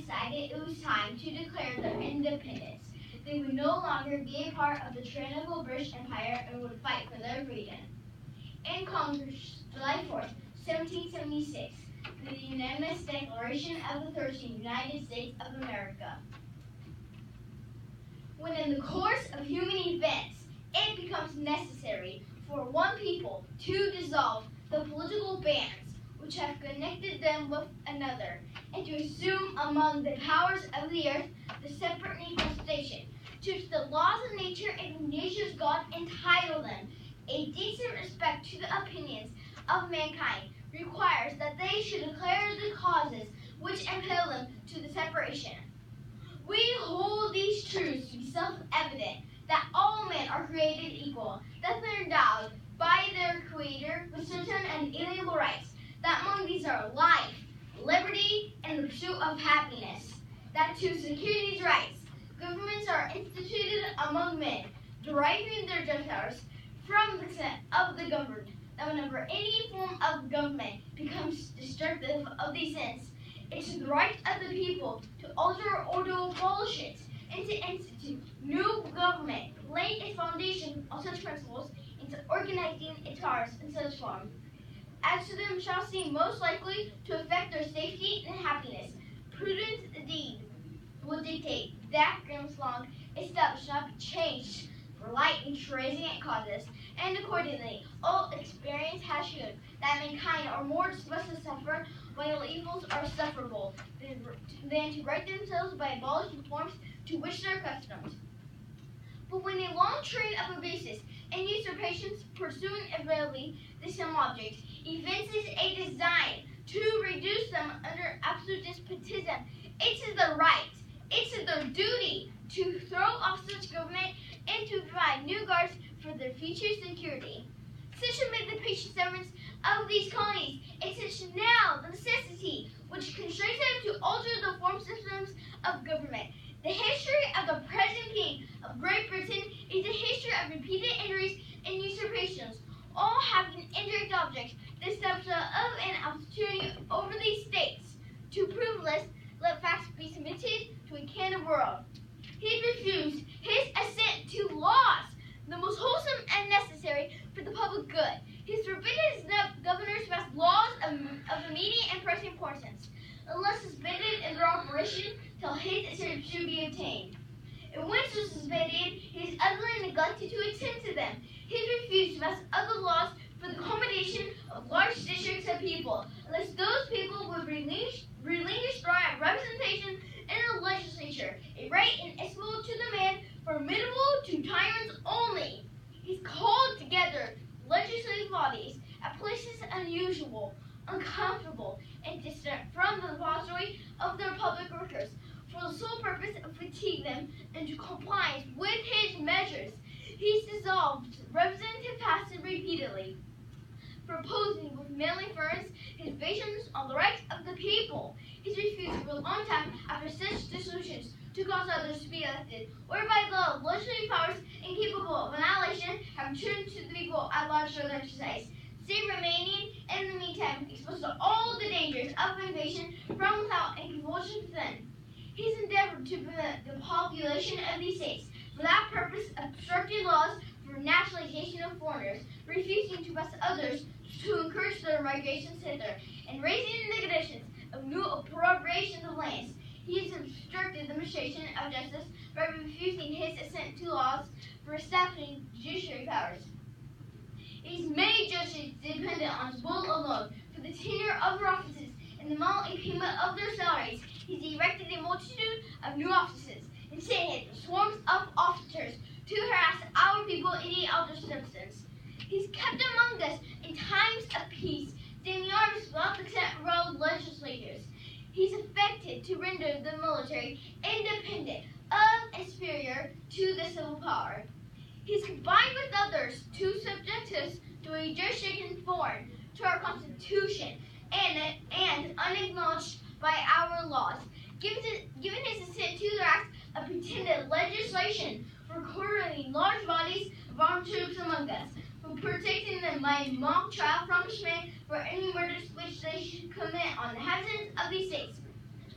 decided it was time to declare their independence. They would no longer be a part of the tyrannical British Empire and would fight for their freedom. In Congress, July 4th, 1776, the unanimous Declaration of the 13th United States of America. When in the course of human events, it becomes necessary for one people to dissolve the political bands which have connected them with another, and to assume among the powers of the earth the separate and equal station, to which the laws of nature and nature's God entitle them. A decent respect to the opinions of mankind requires that they should declare the causes which impel them to the separation. We hold these truths to be self-evident, that all men are created equal, that they are endowed by their Creator with certain and inalienable rights, that among these are life, liberty, and the pursuit of happiness, that to secure these rights, governments are instituted among men, deriving their just powers from the consent of the governed, that whenever any form of government becomes destructive of these ends, it is the right of the people to alter or to abolish it, and to institute new government, laying its foundation on such principles, and to organizing its powers in such form as to them shall seem most likely to affect their safety and happiness. Prudence indeed will dictate that Grimm's long established shall be changed for light and transient causes, and accordingly all experience has shown that mankind are more disposed to suffer while evils are sufferable than to right themselves by abolishing forms to which they are accustomed. But when a long train of abuses and usurpations pursuing irregularly the same object evinces a design to reduce them under absolute despotism, it is their right, it is their duty to throw off such government and to provide new guards for their future security. Such have been the patient servants of these colonies, and such now the necessity which constrains them to alter the form systems of government. The history of the present king of Great Britain is a history of repeated injuries and usurpations, all having indirect objects the establishment of an opportunity over these states. To prove this, let facts be submitted to a candid world. He refused his assent to laws, the most wholesome and necessary for the public good. He has forbidden his governors to pass laws of immediate and pressing importance, unless suspended in their operation till his assent should be obtained. And when so suspended, he has utterly neglected to attend to them. He has refused to pass other laws for the accommodation of large districts of people, unless those people would relinquish their representation in the legislature, a right inestimable to the man, formidable to tyrants only. He's called together legislative bodies at places unusual, uncomfortable, and distant from the repository of their public workers, for the sole purpose of fatiguing them into compliance with his measures. He's dissolved representative passage repeatedly, proposing with manly ferns his invasions on the rights of the people. He's refused for a long time after such dissolutions to cause others to be elected, whereby the legislative powers incapable of annihilation have returned to the people at large for their exercise, still remaining in the meantime exposed to all the dangers of invasion from without and convulsion within. He's endeavored to prevent the population of these states for that purpose, obstructing laws for naturalization of foreigners, refusing to pass others to encourage their migrations hither, and raising the conditions of new appropriations of lands. He has obstructed the administration of justice by refusing his assent to laws for establishing judiciary powers. He's made judges dependent on his will alone for the tenure of their offices and the amount and payment of their salaries. He's erected a multitude of new offices and sent swarms of officers to harass our people in the outer substance. He's kept among us in times of peace, standing armies without the consent of our legislators. He's affected to render the military independent of and superior to the civil power. He's combined with others to subject us to a jurisdiction foreign to our Constitution and unacknowledged by our laws, given his assent to their acts of pretended legislation for quartering large bodies of armed troops among us, for protecting them by mock trial punishment for any murders which they should commit on the inhabitants of these states,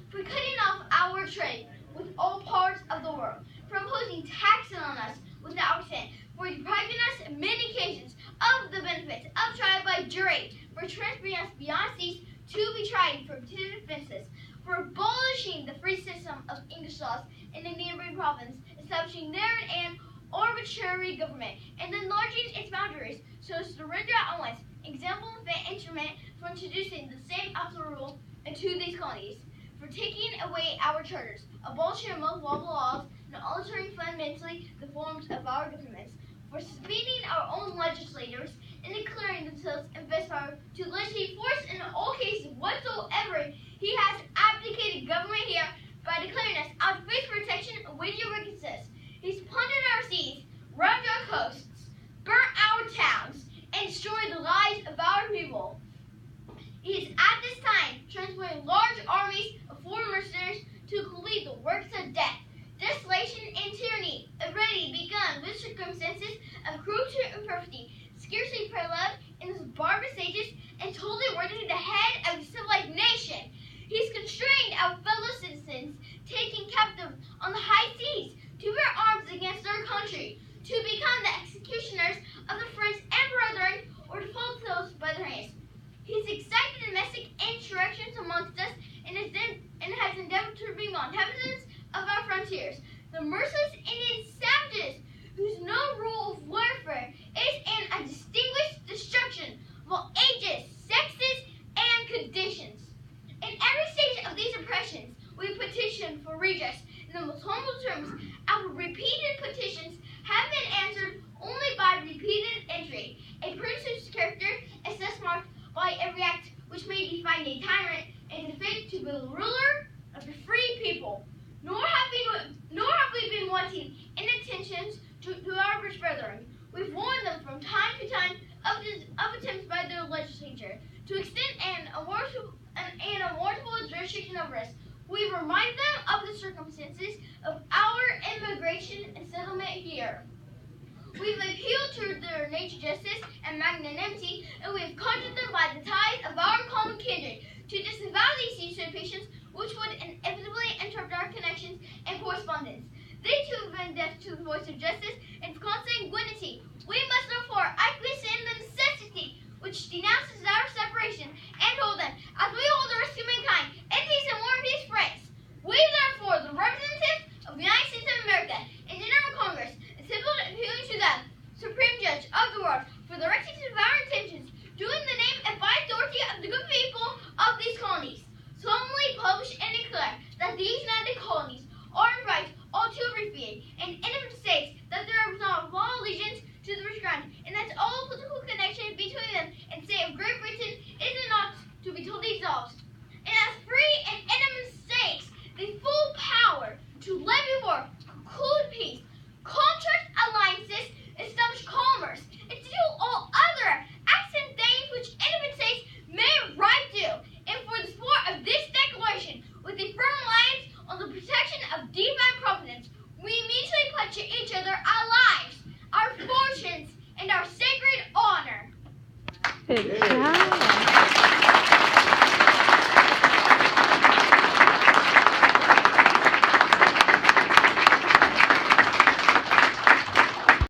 for cutting off our trade with all parts of the world, for imposing taxes on us without consent, for depriving us in many cases of the benefits of trial by jury, for transferring us beyond seas to be tried for petitive offenses, for abolishing the free system of English laws in the neighboring province, establishing there an arbitrary government, and enlarging its boundaries so as to render at once example fit instrument for introducing the same absolute rule into these colonies, for taking away our charters, abolishing most lawful laws, and altering fundamentally the forms of our governments, for suspending our own legislators and declaring themselves invest power to legislate force in all cases whatsoever. He has abdicated government here by declaring us out of face protection and weighty recompenses. He's plundered our seas, robbed our coasts, burnt our towns, and destroyed the lives of our people. He is at this time transporting large armies of foreign mercenaries to complete the works of death, desolation, and tyranny, already begun with circumstances of cruelty and perfidy, scarcely paralleled in those barbarous ages, and totally worthy the head of a civilized nation. He's constrained our fellow citizens, taken captive on the high seas, to bear arms against our country, to become the executioners of the friends and brethren, or to fall themselves by their hands. He's excited domestic insurrections amongst us, and has endeavored to bring on inhabitants of our frontiers, the merciless Indian savages, whose no rule of warfare is in a distinguished destruction of all ages, sexes, and conditions. In every stage of these oppressions, we petition for redress in the most humble terms. Our repeated petitions have been answered only by repeated entry. A prince's character is thus marked by every act which may define a tyrant and defend to be the ruler of the free people. Nor have we been wanting in attentions to our rich brethren. We've warned them from time to time of attempts by their legislature to extend an unwarrantable jurisdiction over us. We remind them of the circumstances of our immigration and settlement here. We've appealed to their nature, justice, and magnanimity, and we have conjured them by the ties of our common kindred to disavow these usurpations which would inevitably interrupt our connections and correspondence. They too have been deaf to the voice of justice and consanguinity. We must therefore acquiesce in the necessity which denounces our separation and hold them, as we hold the rest of mankind, enemies and war and peace friends. We therefore, the representatives of the United States of America in General Congress, assembled appealing to them, Supreme Judge of the world, for the rectitude of our intentions, do in the name and by authority of the good people of these colonies, solemnly publish and declare that these United Colonies are in right all to repudiate and independent states, that there is not law allegiance to the rich ground, and that all political connection between them and state of Great Britain is not to be totally dissolved. And as free and independent states, the full power to levy war, conclude peace, contract alliances, establish commerce, and to do all other acts and things which independent states may right do. And for the support of this declaration, with a firm reliance on the protection of divine providence, we mutually pledge to each other our lives, our fortunes, and our sacred honor. Good job.